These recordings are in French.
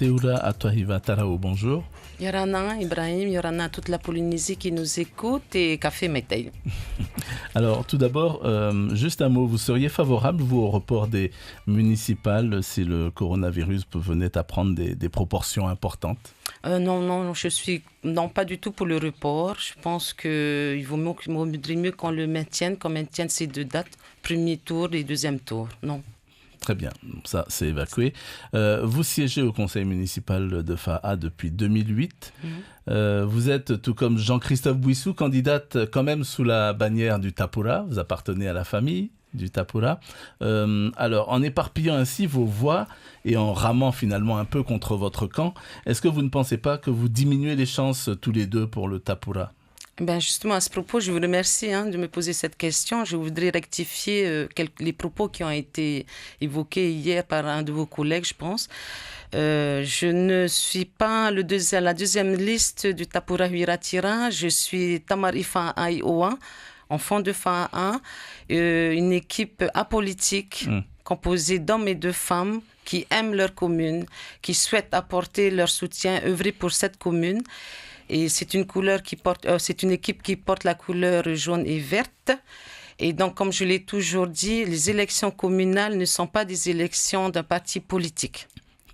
Teoura Atoahiva Tarao, bonjour. Yorana, Ibrahim, Yorana, toute la Polynésie qui nous écoute et Café Métail. Alors, tout d'abord, juste un mot. Vous seriez favorable, vous, au report des municipales si le coronavirus venait à prendre des proportions importantes? Non, je suis pas du tout pour le report. Je pense qu'il vaudrait mieux qu'on le maintienne, ces deux dates, premier tour et deuxième tour. Non. Très bien, ça c'est évacué. Vous siégez au conseil municipal de Fa'a depuis 2008. Vous êtes, tout comme Jean-Christophe Bouissou, candidate quand même sous la bannière du Tapura. Vous appartenez à la famille du Tapura. Alors, en éparpillant ainsi vos voix et en ramant finalement un peu contre votre camp, est-ce que vous ne pensez pas que vous diminuez les chances tous les deux pour le Tapura? Justement, à ce propos, je vous remercie de me poser cette question. Je voudrais rectifier les propos qui ont été évoqués hier par un de vos collègues, je pense. Je ne suis pas la deuxième liste du Tapura Huiratira. Je suis Tamarifa Aioa, enfant de Fa'a, une équipe apolitique composée d'hommes et de femmes qui aiment leur commune, qui souhaitent apporter leur soutien, œuvrer pour cette commune. Et c'est une équipe qui porte la couleur jaune et verte. Et donc, comme je l'ai toujours dit, les élections communales ne sont pas des élections d'un parti politique.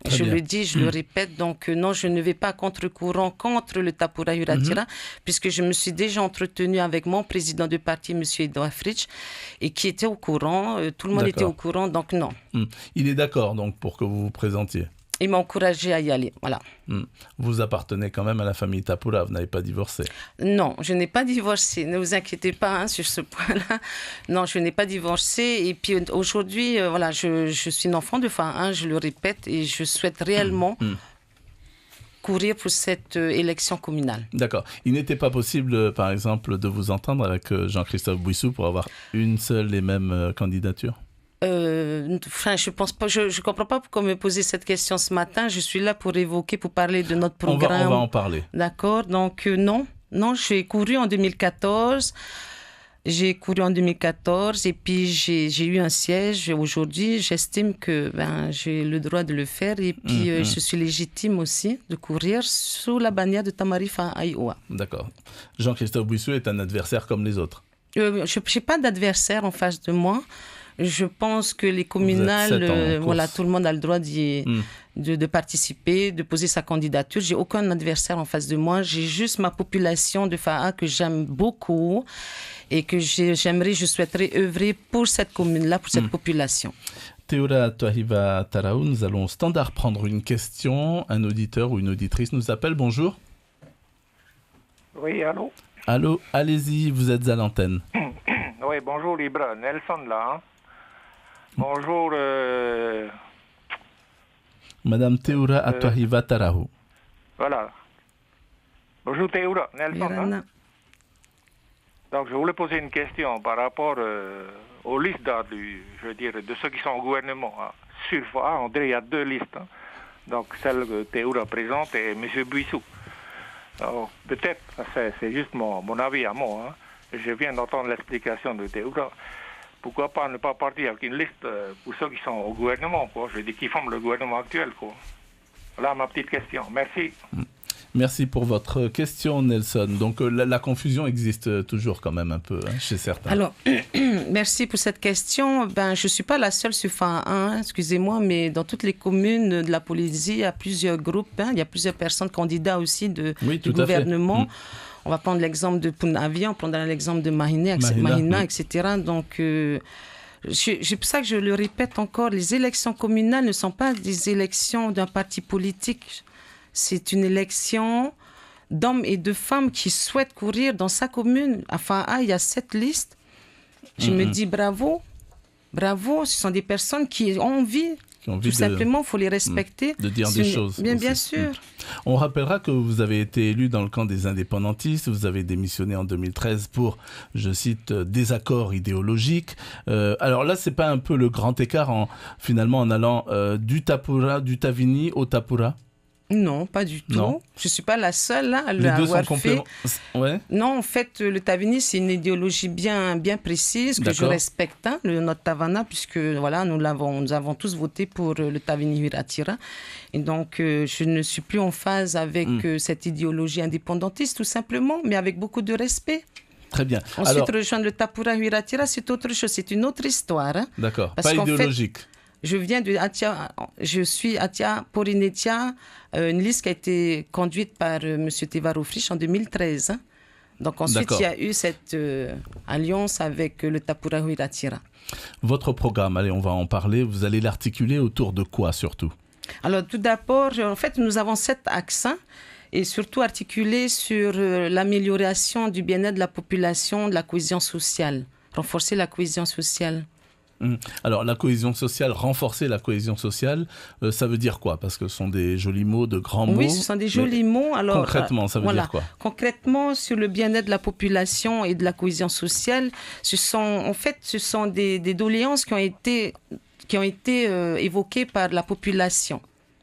Je le dis, je le répète. Donc, non, je ne vais pas contre-courant contre le Tapura Huiratira, puisque je me suis déjà entretenue avec mon président de parti, M. Edouard Fritsch, et qui était au courant. Tout le monde était au courant, donc non. Il est d'accord, donc, pour que vous vous présentiez? Il m'a encouragé à y aller, voilà. Vous appartenez quand même à la famille Tapura, vous n'avez pas divorcé? Non, je n'ai pas divorcé, ne vous inquiétez pas sur ce point-là. Non, je n'ai pas divorcé. Et puis aujourd'hui, voilà, je suis une enfant de Fa'a, je le répète, et je souhaite réellement courir pour cette élection communale. D'accord. Il n'était pas possible, par exemple, de vous entendre avec Jean-Christophe Bouissou pour avoir une seule et même candidature? Je pense pas, je comprends pas pourquoi me poser cette question ce matin. Je suis là pour parler de notre programme. On va en parler. D'accord. Donc non, j'ai couru en 2014. Et puis j'ai eu un siège. Aujourd'hui, j'estime que j'ai le droit de le faire et puis je suis légitime aussi de courir sous la bannière de Tamarifa Aioa. D'accord. Jean-Christophe Bouissou est un adversaire comme les autres? Je n'ai pas d'adversaire en face de moi. Je pense que les communales, tout le monde a le droit de participer, de poser sa candidature. J'ai aucun adversaire en face de moi. J'ai juste ma population de Fa'a que j'aime beaucoup et que je souhaiterais œuvrer pour cette commune-là, pour cette population. Teoura Atoahiva Tarao, nous allons au standard prendre une question. Un auditeur ou une auditrice nous appelle. Bonjour. Oui, allô? Allô, allez-y, vous êtes à l'antenne. Oui, bonjour Libra, Nelson là. Bonjour. Madame Teoura Atoahiva Tarao. Voilà. Bonjour Teoura, Nelson. Donc je voulais poser une question par rapport aux listes de ceux qui sont au gouvernement. Sur Fa'a, on dirait qu'il y a deux listes. Donc celle que Teoura présente et M. Bouissou. Alors, peut-être, c'est juste mon avis à moi. Je viens d'entendre l'explication de Teoura. Pourquoi pas ne pas partir avec une liste pour ceux qui sont au gouvernement, quoi. Je dis qui forment le gouvernement actuel, quoi. Voilà ma petite question. Merci. Merci pour votre question, Nelson. Donc la confusion existe toujours quand même un peu chez certains. Alors, merci pour cette question. Je ne suis pas la seule sur Fa'a, excusez-moi, mais dans toutes les communes de la Polynésie, il y a plusieurs groupes, il y a plusieurs personnes candidats aussi du gouvernement. On va prendre l'exemple de Punavi, on prendra l'exemple de Mahina, etc. Donc, c'est pour ça que je le répète encore, les élections communales ne sont pas des élections d'un parti politique. C'est une élection d'hommes et de femmes qui souhaitent courir dans sa commune. À Fa'a, il y a 7 listes. Je me dis bravo, ce sont des personnes qui ont envie. Tout simplement, il faut les respecter. De dire des choses. Bien sûr. On rappellera que vous avez été élu dans le camp des indépendantistes. Vous avez démissionné en 2013 pour, je cite, désaccord idéologique. Alors là, c'est pas un peu le grand écart finalement en allant du Tavini au Tapura? Non, pas du tout. Non. Je ne suis pas la seule à Les deux sont l'avoir fait. complémentaires. Ouais. Non, en fait, le Tavini, c'est une idéologie bien précise que je respecte, notre Tavana, puisque voilà, nous avons tous voté pour le Tavini Wiratira. Et donc, je ne suis plus en phase avec cette idéologie indépendantiste, tout simplement, mais avec beaucoup de respect. Très bien. Ensuite, rejoindre le Tapura Wiratira, c'est autre chose, c'est une autre histoire. Hein, d'accord, pas idéologique. Je suis Atia Porinetia, une liste qui a été conduite par M. Tevaro Frisch en 2013. Hein. Donc ensuite, il y a eu cette alliance avec le Tapura Wiratira. Votre programme, allez, on va en parler. Vous allez l'articuler autour de quoi surtout? Alors tout d'abord, en fait, nous avons 7 axes. Hein, et surtout articulés sur l'amélioration du bien-être de la population, de la cohésion sociale. Renforcer la cohésion sociale. Alors, la cohésion sociale, renforcer la cohésion sociale, ça veut dire quoi? Parce que ce sont des jolis mots, de grands mots. Oui, ce sont des jolis mots. Alors, concrètement, ça veut dire quoi? Concrètement, sur le bien-être de la population et de la cohésion sociale, ce sont des doléances qui ont été évoquées par la population.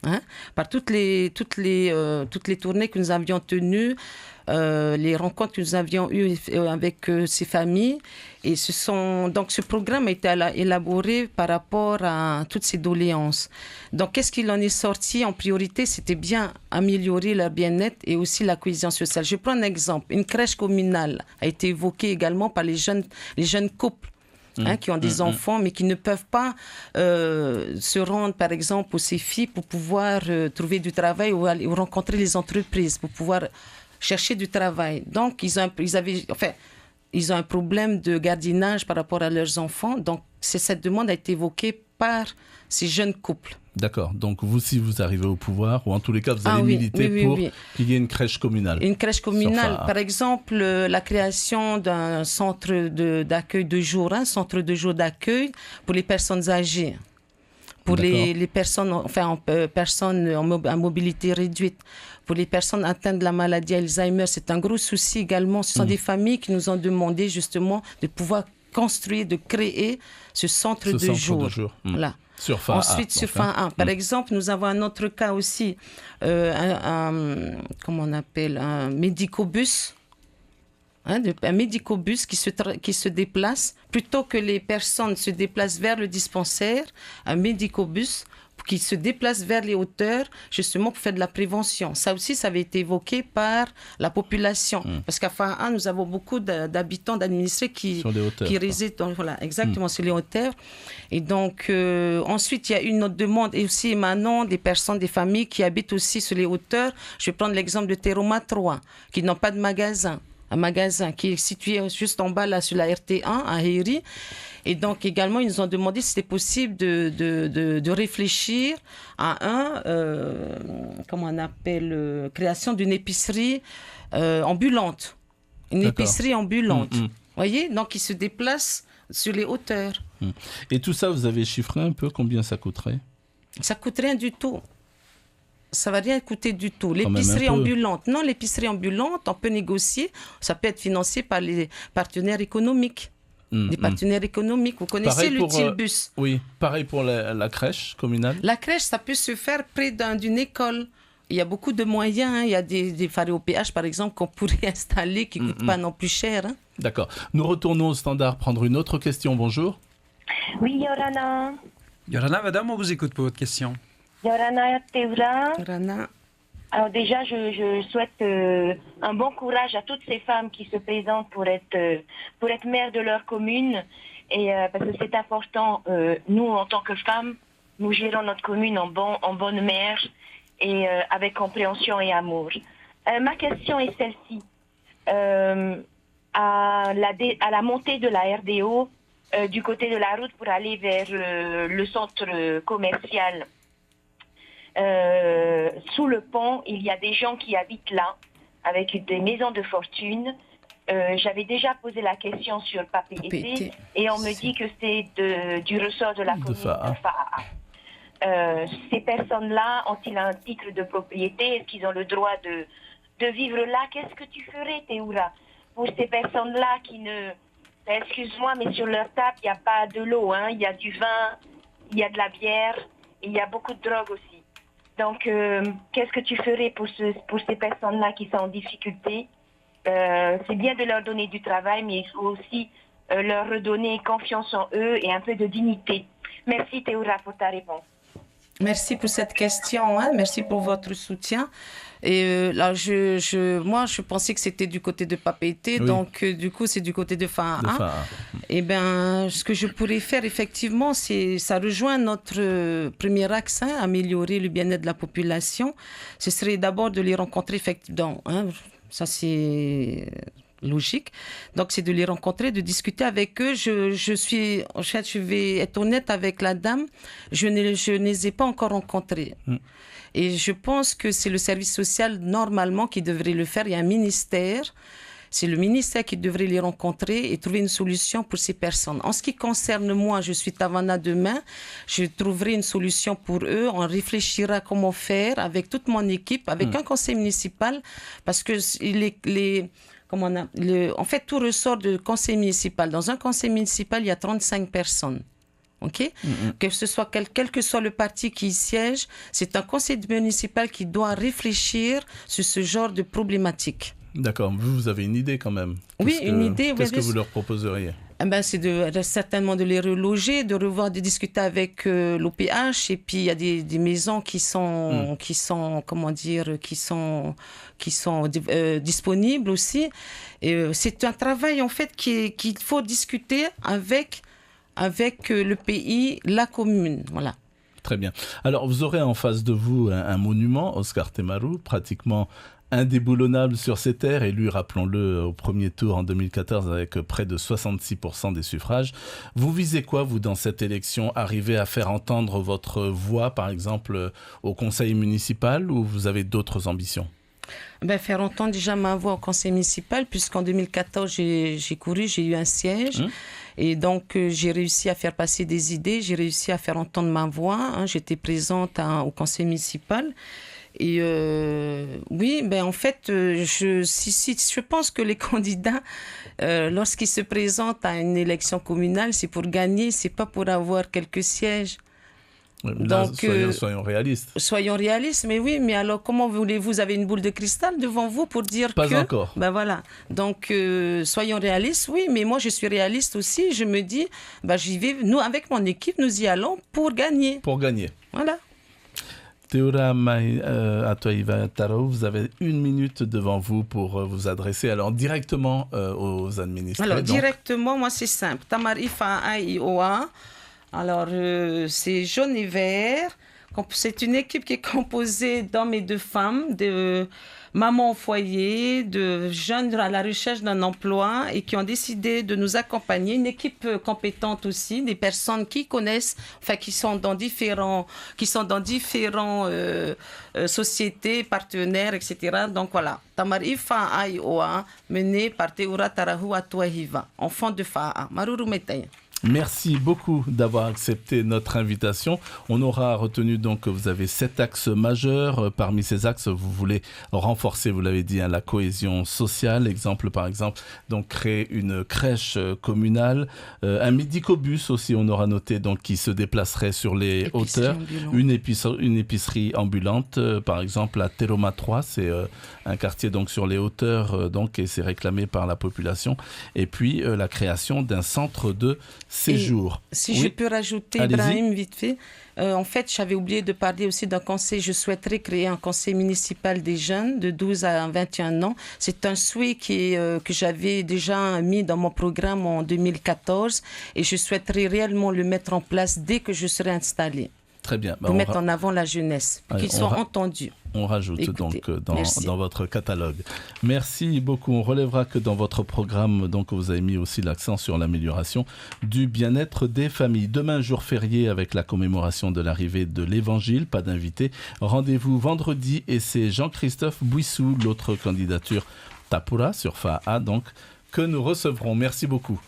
Hein, par toutes les tournées que nous avions tenues, les rencontres que nous avions eues avec ces familles. Et donc ce programme a été élaboré par rapport à toutes ces doléances. Donc qu'est-ce qu'il en est sorti? En priorité, c'était bien améliorer leur bien-être et aussi la cohésion sociale. Je prends un exemple. Une crèche communale a été évoquée également par les jeunes couples. Hein, qui ont des enfants, mais qui ne peuvent pas se rendre, par exemple, au CEFI pour pouvoir trouver du travail ou rencontrer les entreprises, pour pouvoir chercher du travail. Donc, ils ont un problème de gardiennage par rapport à leurs enfants. Donc, cette demande a été évoquée par ces jeunes couples. D'accord. Donc, si vous arrivez au pouvoir, ou en tous les cas, vous allez militer pour qu'il y ait une crèche communale. Une crèche communale. Par exemple, la création d'un centre d'accueil de jour, un centre de jour d'accueil pour les personnes âgées, pour les personnes, personnes à mobilité réduite, pour les personnes atteintes de la maladie Alzheimer. C'est un gros souci également. Ce sont des familles qui nous ont demandé justement de pouvoir construire, de créer ce centre de jour. Voilà. Sur FA Ensuite, sur FA 1. Par exemple, nous avons un autre cas aussi, comment on appelle, un médicobus. Un médicobus qui se déplace, plutôt que les personnes se déplacent vers le dispensaire, un médicobus qui se déplace vers les hauteurs, justement pour faire de la prévention. Ça aussi, ça avait été évoqué par la population. Parce qu'à FA1, nous avons beaucoup d'habitants, d'administrés qui résident exactement sur les hauteurs. Et donc, ensuite, il y a une autre demande, et aussi émanant des personnes, des familles qui habitent aussi sur les hauteurs. Je vais prendre l'exemple de Teroma 3, qui n'ont pas de magasin. Un magasin qui est situé juste en bas, là, sur la RT1, à Héry. Et donc, également, ils nous ont demandé si c'était possible de réfléchir à comment on appelle, création d'une épicerie ambulante. Une épicerie ambulante. Vous voyez? Donc, ils se déplacent sur les hauteurs. Et tout ça, vous avez chiffré un peu combien ça coûterait? Ça coûte rien du tout. Ça ne va rien coûter du tout. L'épicerie ambulante. Non, l'épicerie ambulante, on peut négocier. Ça peut être financé par les partenaires économiques. Des partenaires économiques. Vous connaissez l'Utilbus. Oui, pareil pour la crèche communale. La crèche, ça peut se faire près d'une école. Il y a beaucoup de moyens. Hein. Il y a des phares au péage, par exemple, qu'on pourrait installer, qui ne coûtent pas non plus cher. Hein. D'accord. Nous retournons au standard prendre une autre question. Bonjour. Oui, Yorana. Yorana, madame, on vous écoute pour votre question. Yorana Teura. Yorana. Alors déjà, je souhaite un bon courage à toutes ces femmes qui se présentent pour être mères de leur commune. Et parce que c'est important, nous, en tant que femmes, nous gérons notre commune en bonne mère et avec compréhension et amour. Ma question est celle-ci. À la montée de la RDO, du côté de la route pour aller vers le centre commercial, sous le pont, il y a des gens qui habitent là, avec des maisons de fortune. J'avais déjà posé la question sur Papeete et on me dit que c'est du ressort de la commune de FAA. Ces personnes-là ont-ils un titre de propriété? Est-ce qu'ils ont le droit de vivre là? Qu'est-ce que tu ferais, Théoura, pour ces personnes-là qui ne... Excuse-moi, mais sur leur table, il n'y a pas de l'eau. Hein. Il y a du vin, il y a de la bière, et il y a beaucoup de drogue aussi. Donc, qu'est-ce que tu ferais pour ces personnes-là qui sont en difficulté? C'est bien de leur donner du travail, mais il faut aussi leur redonner confiance en eux et un peu de dignité. Merci Théoura pour ta réponse. Merci pour cette question, hein. Merci pour votre soutien. Et là, moi, je pensais que c'était du côté de Papeete, oui. Donc du coup, c'est du côté de FAA. Et bien, ce que je pourrais faire, effectivement, ça rejoint notre premier axe, hein, améliorer le bien-être de la population. Ce serait d'abord de les rencontrer, effectivement, hein, ça c'est logique. Donc, c'est de les rencontrer, de discuter avec eux. Je vais être honnête avec la dame. Je ne les ai pas encore rencontrés. Et je pense que c'est le service social, normalement, qui devrait le faire. Il y a un ministère. C'est le ministère qui devrait les rencontrer et trouver une solution pour ces personnes. En ce qui concerne moi, je suis Tavana demain. Je trouverai une solution pour eux. On réfléchira comment faire avec toute mon équipe, avec un conseil municipal, parce que en fait, tout ressort du conseil municipal. Dans un conseil municipal, il y a 35 personnes. Okay? Que ce soit quel que soit le parti qui y siège, c'est un conseil municipal qui doit réfléchir sur ce genre de problématique. D'accord. Vous avez une idée quand même. Oui, une idée. Qu'est-ce que vous leur proposeriez? C'est certainement de les reloger, de discuter avec l'OPH, et puis il y a des maisons qui sont disponibles aussi. Et c'est un travail en fait qu'il faut discuter avec le pays, la commune, voilà. Très bien. Alors vous aurez en face de vous un monument, Oscar Temaru, pratiquement indéboulonnable sur ces terres, élu, rappelons-le, au premier tour en 2014 avec près de 66% des suffrages. Vous visez quoi, vous, dans cette élection? Arriver à faire entendre votre voix, par exemple, au conseil municipal, ou vous avez d'autres ambitions? Faire entendre déjà ma voix au conseil municipal, puisqu'en 2014, j'ai couru, j'ai eu un siège. Et donc, j'ai réussi à faire passer des idées, j'ai réussi à faire entendre ma voix. Hein, j'étais présente au conseil municipal. Et oui, en fait, je pense que les candidats, lorsqu'ils se présentent à une élection communale, c'est pour gagner, c'est pas pour avoir quelques sièges. Là, donc, soyons réalistes. Soyons réalistes, mais oui, mais alors comment voulez-vous avez une boule de cristal devant vous pour dire Pas encore. Voilà. Donc, soyons réalistes, oui, mais moi je suis réaliste aussi. Je me dis, j'y vais. Nous, avec mon équipe, nous y allons pour gagner. Pour gagner. Voilà. Théoura Atoiva Taro, vous avez 1 minute devant vous pour vous adresser alors directement aux administrés. Alors, directement, moi c'est simple. Tamarifa Aioa. Alors, c'est jaune et vert. C'est une équipe qui est composée d'hommes et de femmes, de mamans au foyer, de jeunes à la recherche d'un emploi et qui ont décidé de nous accompagner. Une équipe compétente aussi, des personnes qui connaissent, qui sont dans différents sociétés, partenaires, etc. Donc voilà, Tamarifa Aioa, menée par Théoura Tarahu Atuahiva, enfant de Fa'a. Maruru Metaya. Merci beaucoup d'avoir accepté notre invitation. On aura retenu donc que vous avez 7 axes majeurs. Parmi ces axes, vous voulez renforcer, vous l'avez dit, la cohésion sociale. Par exemple, donc créer une crèche communale, un médicobus aussi, on aura noté, donc qui se déplacerait sur les hauteurs, une épicerie ambulante, par exemple à Teroma 3, c'est un quartier donc sur les hauteurs, donc et c'est réclamé par la population. Et puis la création d'un centre de séjour. Et si je peux rajouter, Ibrahim, vite fait, en fait, j'avais oublié de parler aussi d'un conseil. Je souhaiterais créer un conseil municipal des jeunes de 12 à 21 ans. C'est un souhait que j'avais déjà mis dans mon programme en 2014 et je souhaiterais réellement le mettre en place dès que je serai installée. Très bien. Pour mettre en avant la jeunesse, qu'ils soient entendus. On rajoute donc dans votre catalogue. Merci beaucoup. On relèvera que dans votre programme, donc, vous avez mis aussi l'accent sur l'amélioration du bien-être des familles. Demain, jour férié avec la commémoration de l'arrivée de l'Évangile. Pas d'invité. Rendez-vous vendredi et c'est Jean-Christophe Bouissou, l'autre candidature Tapura sur FAA, donc, que nous recevrons. Merci beaucoup.